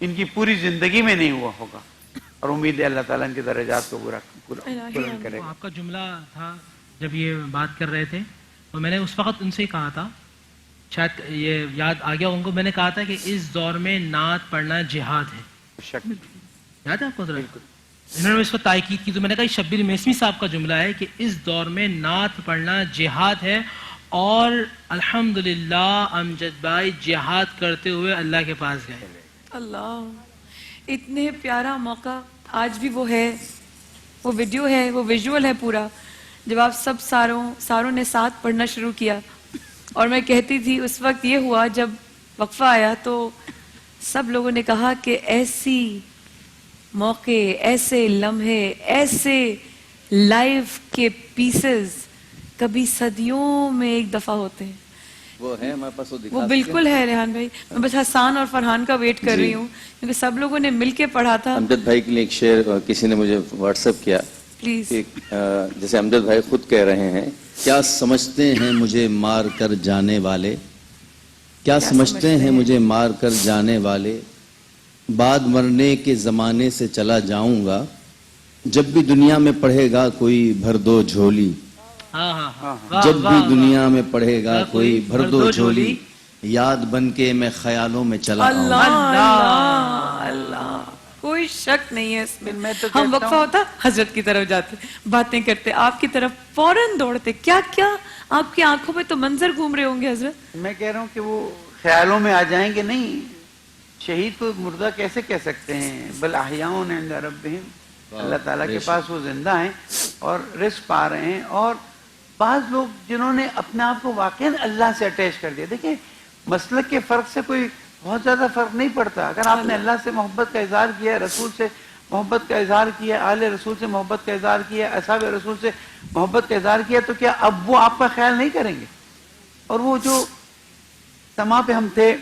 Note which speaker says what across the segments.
Speaker 1: ان کی پوری زندگی میں نہیں ہوا ہوگا، اور امید ہے اللہ تعالیٰ ان کے درجات کو بلند کرے گا۔
Speaker 2: آپ کا جملہ تھا جب یہ بات کر رہے تھے تو میں نے اس وقت ان سے کہا تھا، شاید یہ یاد آ گیا ان کو، میں نے کہا تھا کہ اس دور میں نعت پڑھنا جہاد ہے،
Speaker 1: شک
Speaker 2: یاد ہے آپ کو؟ انہوں نے اس پر تاکید کی تو میں نے کہا یہ شبیر میسمی صاحب کا جملہ ہے کہ اس دور میں نعت پڑھنا جہاد ہے، اور الحمدللہ امجد بھائی جہاد کرتے ہوئے اللہ کے پاس گئے۔
Speaker 3: اللہ، اتنے پیارا موقع آج بھی وہ ہے، وہ ویڈیو ہے، وہ ویژول ہے پورا، جب آپ سب ساروں نے ساتھ پڑھنا شروع کیا، اور میں کہتی تھی اس وقت یہ ہوا جب وقفہ آیا تو سب لوگوں نے کہا کہ ایسی موقع، ایسے لمحے، ایسے لائف کے پیسز کبھی صدیوں میں ایک دفعہ ہوتے ہیں۔
Speaker 4: وہ ہے ہمارے پاس،
Speaker 3: وہ بالکل ہے ریحان بھائی، میں بس حسان اور فرحان کا ویٹ کر رہی ہوں کیونکہ سب لوگوں نے مل کے پڑھا تھا۔
Speaker 4: امجد بھائی کے لیے ایک شعر کسی نے مجھے واٹس ایپ کیا،
Speaker 3: پلیز۔
Speaker 4: جیسے امجد بھائی خود کہہ رہے ہیں، کیا سمجھتے ہیں مجھے مار کر جانے والے، کیا سمجھتے ہیں مجھے مار کر جانے والے، بعد مرنے کے زمانے سے چلا جاؤں گا، جب بھی دنیا میں پڑھے گا کوئی بھر دو جھولی،
Speaker 2: ہاں ہاں ہاں،
Speaker 4: جب بھی دنیا میں پڑھے گا کوئی بھر دو جھولی، یاد بن کے میں خیالوں میں چلا آؤں گا۔
Speaker 3: اللہ اللہ اللہ، کوئی شک نہیں ہے اس میں۔ ہم وقفہ ہوتا حضرت کی طرف جاتے، باتیں کرتے، آپ کی طرف فوراً دوڑتے، کیا کیا آپ کی آنکھوں پہ تو منظر گھوم رہے ہوں گے حضرت۔
Speaker 1: میں کہہ رہا ہوں کہ وہ خیالوں میں آ جائیں گے نہیں، شہید کو مردہ کیسے کہہ سکتے ہیں، بل احیاء عند ربہم، اللہ تعالیٰ کے پاس وہ زندہ ہیں اور رزق پا رہے ہیں۔ اور بعض لوگ جنہوں نے اپنے آپ کو واقعاً اللہ سے اٹیچ کر دیا، دیکھیں مسلک کے فرق سے کوئی بہت زیادہ فرق نہیں پڑتا، اگر آپ نے اللہ سے محبت کا اظہار کیا ہے، رسول سے محبت کا اظہار کیا، آل رسول سے محبت کا اظہار کیا، اصحاب رسول سے محبت کا اظہار کیا، تو کیا اب وہ آپ کا خیال نہیں کریں گے؟ اور وہ جو سما پہ ہم تھے،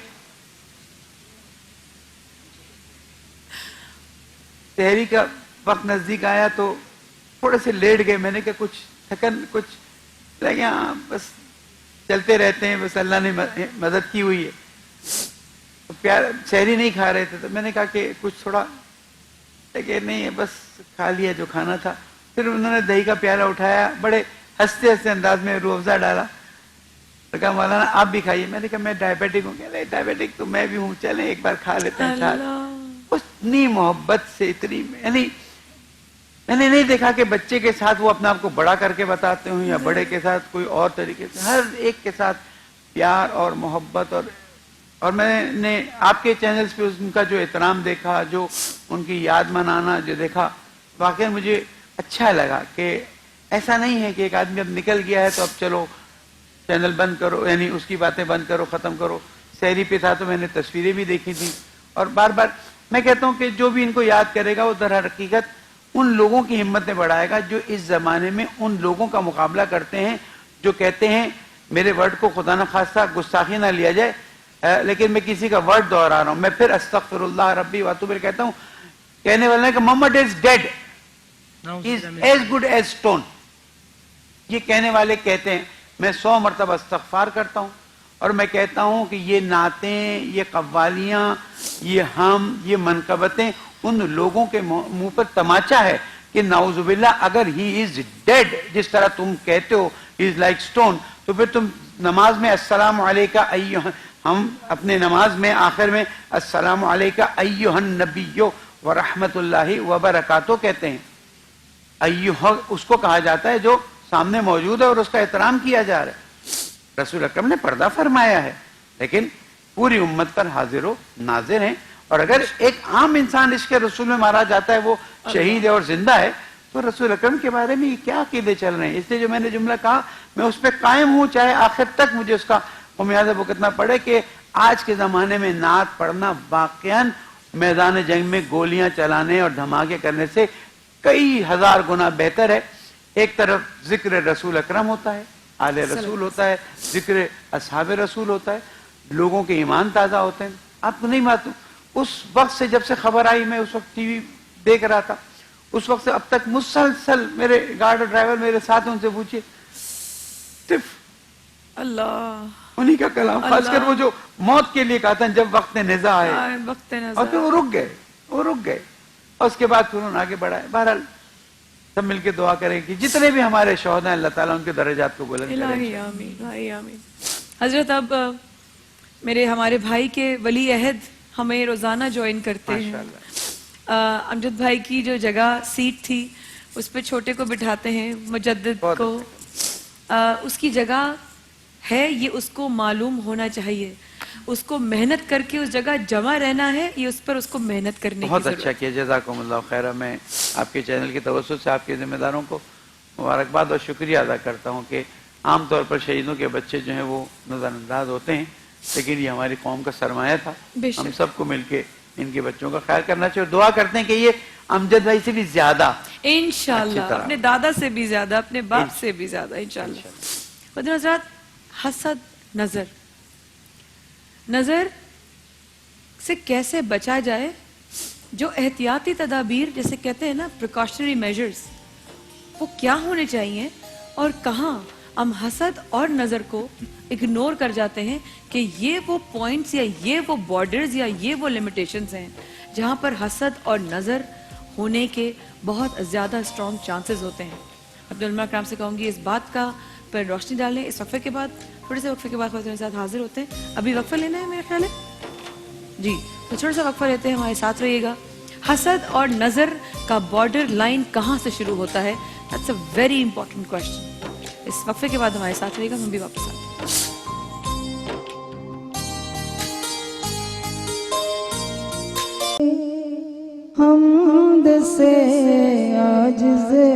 Speaker 1: سحری کا وقت نزدیک آیا تو تھوڑے سے لیٹ گئے، میں نے کہا کچھ تھکن، کچھ لگے، ہاں بس چلتے رہتے ہیں، بس اللہ نے مدد کی ہوئی ہے۔ پیار سحری نہیں کھا رہے تھے تو میں نے کہا کہ کچھ تھوڑا، کہ نہیں ہے بس کھا لیا جو کھانا تھا۔ پھر انہوں نے دہی کا پیالہ اٹھایا، بڑے ہنستے ہنستے انداز میں روح افزا ڈالا، تو کہا مولانا آپ بھی کھائیے۔ میں نے کہا میں ڈائبیٹک ہوں، کہ نہیں ڈائبیٹک تو میں بھی ہوں، چلیں ایک بار کھا لیتے ہیں ساتھ۔ اتنی محبت سے، اتنی، یعنی میں نے نہیں دیکھا کہ بچے کے ساتھ وہ اپنے آپ کو بڑا کر کے بتاتے ہوں یا بڑے کے ساتھ کوئی اور طریقے سے، ہر ایک کے ساتھ پیار اور محبت۔ اور میں نے آپ کے چینلز پہ ان کا جو احترام دیکھا، جو ان کی یاد منانا جو دیکھا، واقعی مجھے اچھا لگا کہ ایسا نہیں ہے کہ ایک آدمی اب نکل گیا ہے تو اب چلو چینل بند کرو، یعنی اس کی باتیں بند کرو، ختم کرو۔ سحری پہ تھا تو میں نے تصویریں بھی دیکھی تھی، اور بار بار میں کہتا ہوں کہ جو بھی ان کو یاد کرے گا وہ در حقیقت ان لوگوں کی ہمت میں بڑھائے گا جو اس زمانے میں ان لوگوں کا مقابلہ کرتے ہیں جو کہتے ہیں، میرے ورڈ کو خدا نہ خواستہ گستاخی نہ لیا جائے، لیکن میں کسی کا ورڈ دہرا رہا ہوں، میں پھر استغفر اللہ ربی واتوب الیہ کہتا ہوں، کہنے والے کہ Muhammad is dead, is as good as stone, یہ کہنے والے کہتے ہیں۔ میں 100 مرتبہ استغفار کرتا ہوں، اور میں کہتا ہوں کہ یہ نعتیں، یہ قوالیاں، یہ منقبتیں ان لوگوں کے منہ پر تماچا ہے کہ نعوذ باللہ اگر ہی از ڈیڈ، جس طرح تم کہتے ہو ہی از لائک اسٹون، تو پھر تم نماز میں السلام علیکہ ایھا، ہم اپنے نماز میں آخر میں السلام علیکہ ایھا النبی ورحمۃ اللہ وبرکاتہ کہتے ہیں۔ ایھا اس کو کہا جاتا ہے جو سامنے موجود ہے اور اس کا احترام کیا جا رہا ہے۔ رسول اکرم نے پردہ فرمایا ہے، لیکن پوری امت پر حاضر و ناظر ہیں، اور اگر ایک عام انسان عشق رسول میں مارا جاتا ہے، وہ شہید ہے اور زندہ ہے، تو رسول اکرم کے بارے میں یہ کیا عقیدے چل رہے ہیں؟ اس لیے جو میں نے جملہ کہا میں اس پہ قائم ہوں، چاہے آخر تک مجھے اس کا خمیازہ بھگتنا پڑے، کہ آج کے زمانے میں نعت پڑھنا واقعاً میدان جنگ میں گولیاں چلانے اور دھماکے کرنے سے کئی ہزار گنا بہتر ہے۔ ایک طرف ذکر رسول اکرم ہوتا ہے، آل رسول ہوتا ہے، ذکر اصحاب رسول ہوتا ہے، لوگوں کے ایمان تازہ ہوتے ہیں۔ آپ کو نہیں معلوم، اس وقت سے جب سے خبر آئی، میں اس وقت ٹی وی دیکھ رہا تھا، اس وقت سے اب تک مسلسل میرے گارڈ ڈرائیور میرے ساتھ، ان سے پوچھئے صرف
Speaker 3: اللہ
Speaker 1: انہی کا کلام، خاص کر وہ جو موت کے لیے کہا تھا جب وقت نزا آئے،
Speaker 3: وقت
Speaker 1: اور
Speaker 3: نظر
Speaker 1: پھر وہ رک گئے اور اس کے بعد پھر انہوں نے آگے بڑھائے. بہرحال سب مل کے دعا کریں کہ جتنے بھی ہمارے شہداء ہیں اللہ تعالیٰ ان کے درجات کو بلند کرے.
Speaker 3: الہی آمین، الہی آمین. حضرت اب ہمارے بھائی کے ولی عہد ہمیں روزانہ جوائن کرتے ہیں.
Speaker 1: ماشاءاللہ.
Speaker 3: امجد بھائی کی جو جگہ سیٹ تھی اس پہ چھوٹے کو بٹھاتے ہیں، مجدد
Speaker 1: بہت
Speaker 3: کو. اس کی جگہ ہے، یہ اس کو معلوم ہونا چاہیے. اس کو محنت کر کے اس جگہ جمع رہنا ہے، یہ اس پر اس کو محنت کرنے کی
Speaker 1: بہت
Speaker 3: ضرورت
Speaker 1: اچھا کیا، جزاکم اللہ خیرہ. میں آپ کے چینل کی توسط سے آپ کے ذمہ داروں کو مبارکباد اور شکریہ ادا کرتا ہوں کہ عام طور پر شہیدوں کے بچے جو ہیں وہ نظر انداز ہوتے ہیں، لیکن یہ ہماری قوم کا سرمایہ تھا.
Speaker 3: بے شک.
Speaker 1: ہم سب کو مل کے ان کے بچوں کا خیال کرنا چاہیے. دعا کرتے ہیں کہ یہ امجد بھائی سے بھی زیادہ
Speaker 3: انشاءاللہ
Speaker 1: اچھی طرح.
Speaker 3: اپنے دادا سے بھی زیادہ، اپنے باپ سے بھی زیادہ انشاءاللہ. خدا حضرات، حسد، نظر سے کیسے بچا جائے؟ جو احتیاطی تدابیر جیسے کہتے ہیں نا، پریکاشنری میجرز، وہ کیا ہونے چاہیے اور کہاں ہم حسد اور نظر کو اگنور کر جاتے ہیں کہ یہ وہ پوائنٹس یا یہ وہ بارڈرز یا یہ وہ لمیٹیشنز ہیں جہاں پر حسد اور نظر ہونے کے بہت زیادہ اسٹرانگ چانسز ہوتے ہیں. عبدالعلماء کرام سے کہوں گی اس بات کا پر روشنی ڈالیں. اس وقفے کے بعد، تھوڑے سے وقفے کے بعد خود ساتھ حاضر ہوتے ہیں. ابھی وقفہ لینا ہے میرے خیال ہے جی، تو چھوٹا سا وقفہ لیتے ہیں، ہمارے ساتھ رہیے گا. حسد اور نظر کا بارڈر لائن کہاں سے شروع ہوتا ہے؟ That's a very important question. اس وقفے کے بعد ہمارے ساتھ رہیے گا، ہم بھی واپس آتے ہیں.
Speaker 5: حمد سے عاجز ہے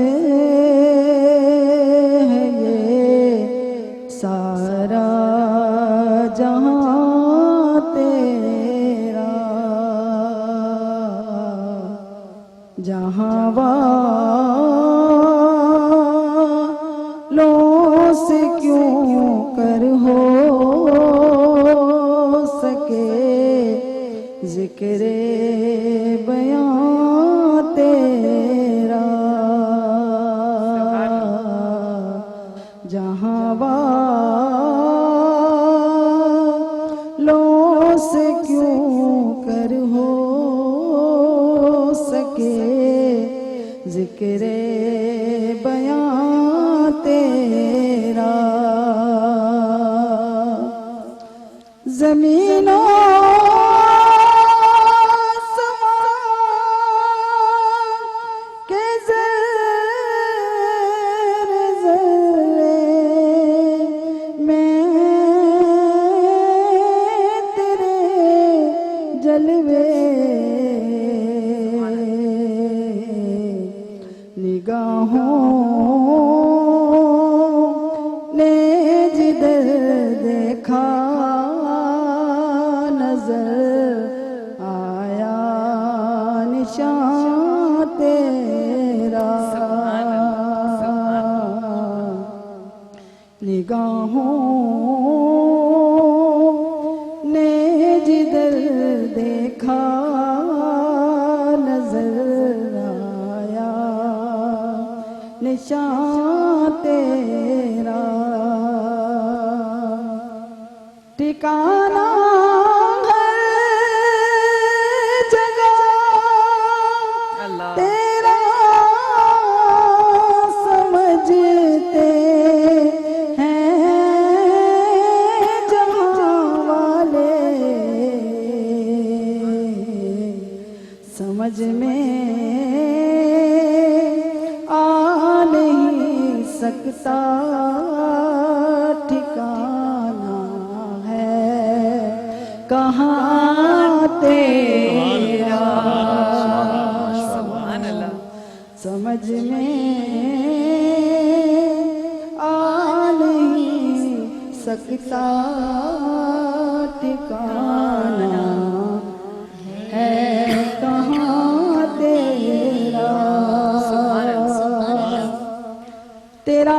Speaker 5: یہ سارا جہاں تیرا، جہاں والوں سے کیوں کر ہو سکے ذکر بیان تیرا، جہاں والوں سے کیوں کر ہو سکے ذکر بیان تیرا. زمینوں ٹھکانہ ہر جگہ تیرا سمجھتے ہیں جہاں والے، سمجھ میں آ نہیں سکتا کہاں تیرا،
Speaker 3: سبحان اللہ.
Speaker 5: سمجھ میں آ نہیں سکتا ٹھکانا ہے کہاں تیرا. تیرا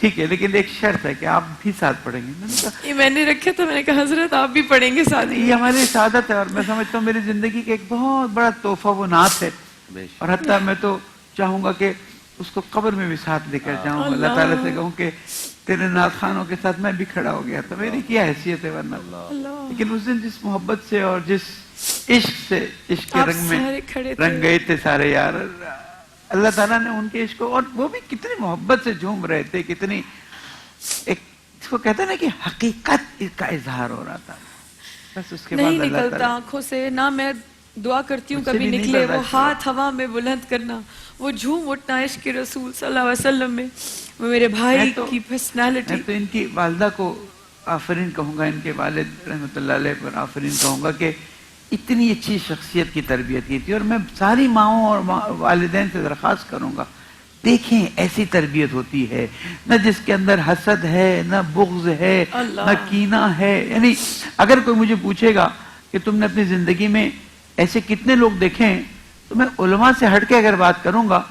Speaker 1: ٹھیک ہے لیکن ایک شرط ہے کہ آپ بھی ساتھ پڑھیں گے. میں نے کہا
Speaker 3: یہ میں نے رکھا تھا, میں نے کہا حضرت آپ بھی پڑھیں گے ساتھ.
Speaker 1: یہ ہماری سعادت ہے اور میں سمجھتا ہوں میری زندگی کا ایک بہت بڑا تحفہ وہ نعت ہے, اور حتیٰ میں تو چاہوں گا کہ اس کو قبر میں بھی ساتھ لے کر جاؤں, اللہ تعالیٰ سے کہوں کہ تیرے نعت خانوں کے ساتھ میں بھی کھڑا ہو گیا, تو میری کیا حیثیت ہے ورنہ. لیکن اس دن جس محبت سے اور جس عشق سے, عشق کے رنگ میں رنگ گئے تھے سارے یار, اللہ تعالیٰ نے ان کے عشق کو, اور وہ بھی کتنی محبت سے جھوم رہے تھے, کتنی ایک اس کو کہتے ہیں نا کہ حقیقت کا اظہار ہو رہا تھا. بس اس کے بعد
Speaker 3: نہیں
Speaker 1: اللہ
Speaker 3: نکلتا
Speaker 1: تعالیٰ
Speaker 3: آنکھوں سے نہ, میں دعا کرتی ہوں
Speaker 1: مجھ سے
Speaker 3: کبھی
Speaker 1: بھی نہیں
Speaker 3: نکلے, وہ
Speaker 1: برداشت
Speaker 3: ہاتھ ہوا میں بلند کرنا, وہ جھوم اٹھنا عشق کے رسول صلی اللہ علیہ وسلم میں. وہ میرے بھائی کی پرسنالٹی.
Speaker 1: میں تو ان کی والدہ کو آفرین کہوں گا, ان کے والد رحمۃ اللہ علیہ پر آفرین کہوں گا کہ اتنی اچھی شخصیت کی تربیت کی تھی. اور میں ساری ماؤں اور والدین سے درخواست کروں گا, دیکھیں ایسی تربیت ہوتی ہے نہ جس کے اندر حسد ہے, نہ بغض ہے, نہ کینہ ہے. یعنی اگر کوئی مجھے پوچھے گا کہ تم نے اپنی زندگی میں ایسے کتنے لوگ دیکھے ہیں, تو میں علماء سے ہٹ کے اگر بات کروں گا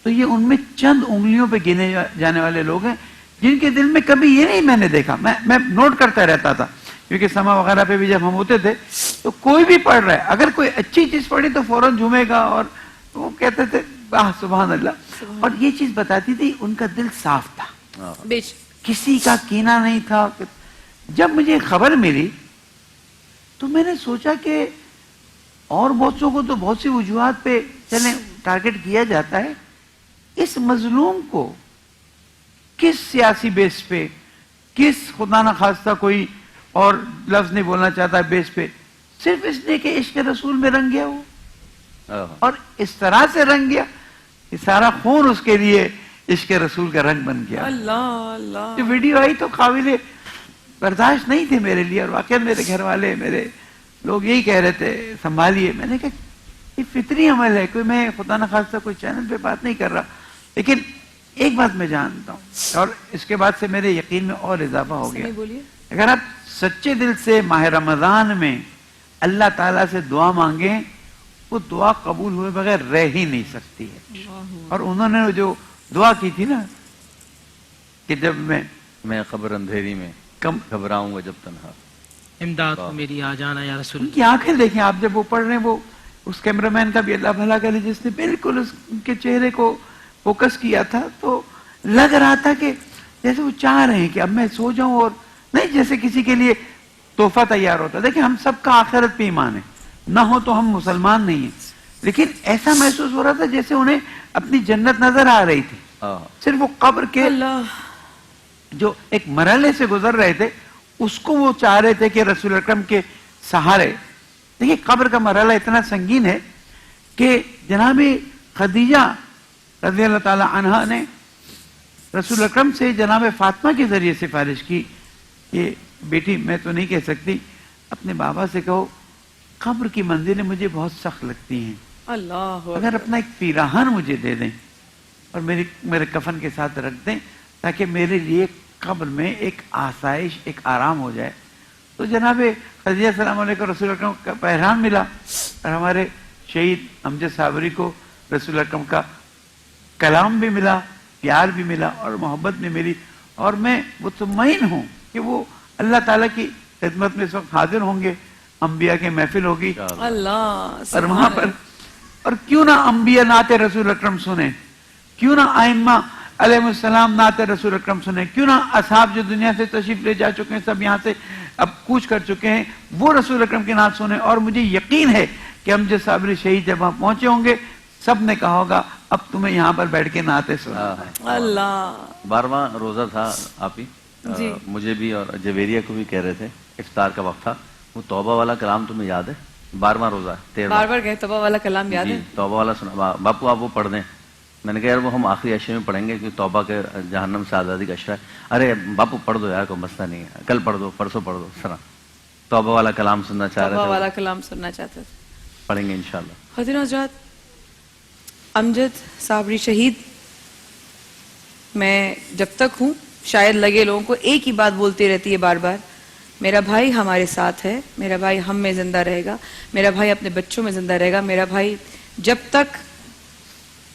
Speaker 1: تو یہ ان میں چند انگلیوں پہ گنے جانے والے لوگ ہیں جن کے دل میں کبھی یہ نہیں میں نے دیکھا. میں نوٹ کرتا رہتا تھا, کیونکہ سما وغیرہ پہ بھی جب ہم ہوتے تھے تو کوئی بھی پڑھ رہا ہے, اگر کوئی اچھی چیز پڑھی تو فوراً جھومے گا, اور وہ کہتے تھے سبحان اللہ. اور یہ چیز بتاتی تھی ان کا دل صاف تھا, کسی کا کینہ نہیں تھا. جب مجھے خبر ملی تو میں نے سوچا کہ اور بہتوں کو تو بہت سی وجوہات پہ چلیں ٹارگٹ کیا جاتا ہے, اس مظلوم کو کس سیاسی بیس پہ, کس خدا نہ خواستہ کوئی اور لفظ نہیں بولنا چاہتا بیس پہ, صرف اس لیے کہ عشق رسول میں رنگ گیا وہ, اور اس طرح سے رنگ گیا کہ سارا خون اس کے لیے عشق رسول کا رنگ بن گیا.
Speaker 3: اللہ اللہ,
Speaker 1: جو ویڈیو آئی تو قابل برداشت نہیں تھی میرے لیے, اور واقعا میرے گھر والے, میرے لوگ یہی کہہ رہے تھے سنبھالیے. میں نے کہا یہ فطری عمل ہے, کوئی میں خدا نہ خواستہ کوئی چینل پہ بات نہیں کر رہا, لیکن ایک بات میں جانتا ہوں, اور اس کے بعد سے میرے یقین میں اور اضافہ ہو گیا. اگر آپ سچے دل سے ماہ رمضان میں اللہ تعالیٰ سے دعا مانگیں, وہ دعا قبول ہوئے بغیر رہ ہی نہیں سکتی ہے. اور انہوں نے جو دعا کی تھی نا کہ جب
Speaker 4: میں قبر اندھیری میں کم گھبراؤں گا جب تنہا,
Speaker 2: امداد کو میری آ جانا یا رسول.
Speaker 1: ان کی آنکھیں دیکھیں آپ جب وہ پڑھ رہے ہیں, وہ اس کیمرہ مین کا بھی اللہ بھلا کرے جس نے بالکل اس کے چہرے کو فوکس کیا تھا, تو لگ رہا تھا کہ جیسے وہ چاہ رہے ہیں کہ اب میں سو جاؤں, اور نہیں جیسے کسی کے لیے تحفہ تیار ہوتا. دیکھیں ہم سب کا آخرت پہ ایمان ہے, نہ ہو تو ہم مسلمان نہیں ہیں, لیکن ایسا محسوس ہو رہا تھا جیسے انہیں اپنی جنت نظر آ رہی تھی. صرف وہ قبر کے جو ایک مرحلے سے گزر رہے تھے اس کو وہ چاہ رہے تھے کہ رسول اکرم کے سہارے. دیکھیں قبر کا مرحلہ اتنا سنگین ہے کہ جناب خدیجہ رضی اللہ تعالی عنہا نے رسول اکرم سے جناب فاطمہ کے ذریعے سفارش کی کہ بیٹی میں تو نہیں کہہ سکتی, اپنے بابا سے کہو قبر کی منزلیں مجھے بہت سخت لگتی ہیں,
Speaker 3: اللہ
Speaker 1: اگر اپنا ایک پیراہن مجھے دے دیں اور میرے کفن کے ساتھ رکھ دیں تاکہ میرے لیے قبر میں ایک آسائش, ایک آرام ہو جائے. تو جناب خدیجہ السلام علیکم رسول اکرم کا پیرہن ملا, اور ہمارے شہید امجد صابری کو رسول اکرم کا کلام بھی ملا, پیار بھی ملا, اور محبت بھی ملی. اور میں مطمئن ہوں کہ وہ اللہ تعالیٰ کی خدمت میں اس وقت حاضر ہوں گے, انبیاء کی محفل ہوگی,
Speaker 3: اللہ,
Speaker 1: اور وہاں پر, اور کیوں نہ انبیاء نعت رسول اکرم سنیں, کیوں نہ ائمہ علیہ السلام نعت رسول اکرم سنیں, کیوں نہ اصحاب جو دنیا سے تشریف لے جا چکے ہیں, سب یہاں سے اب کوچ کر چکے ہیں, وہ رسول اکرم کی نعت سنیں. اور مجھے یقین ہے کہ امجد صابری شہید جب وہاں پہنچے ہوں گے سب نے کہا ہوگا اب تمہیں یہاں پر بیٹھ کے نعتیں سنا.
Speaker 3: اللہ
Speaker 4: 12واں روزہ تھا آپ ہی, مجھے بھی اور جویریہ کو بھی کہہ رہے تھے, افطار کا وقت تھا, وہ توبہ والا کلام تمہیں یاد ہے؟ 12واں روزہ ہے,
Speaker 3: بار بار کہے توبہ والا کلام یاد ہے,
Speaker 4: توبہ والا سنا باپو آپ وہ پڑھ دیں. میں نے کہا یار وہ ہم آخری عشرے میں پڑھیں گے کیونکہ توبہ کے جہنم سے آزادی کا عشرہ ہے. ارے باپو پڑھ دو یار, کوئی مسئلہ نہیں ہے, کل پڑھ دو, پرسوں پڑھ دو. سنا توبہ والا کلام سننا چاہ رہے
Speaker 3: توبہ
Speaker 4: تھے,
Speaker 3: والا کلام سننا چاہتے تھے,
Speaker 4: پڑھیں گے انشاءاللہ.
Speaker 3: حضرت حضرات امجد صابری شہید, میں جب تک ہوں شاید لگے لوگوں کو ایک ہی بات بولتی رہتی ہے بار بار, میرا بھائی ہمارے ساتھ ہے, میرا بھائی ہم میں زندہ رہے گا, میرا بھائی اپنے بچوں میں زندہ رہے گا, میرا بھائی جب تک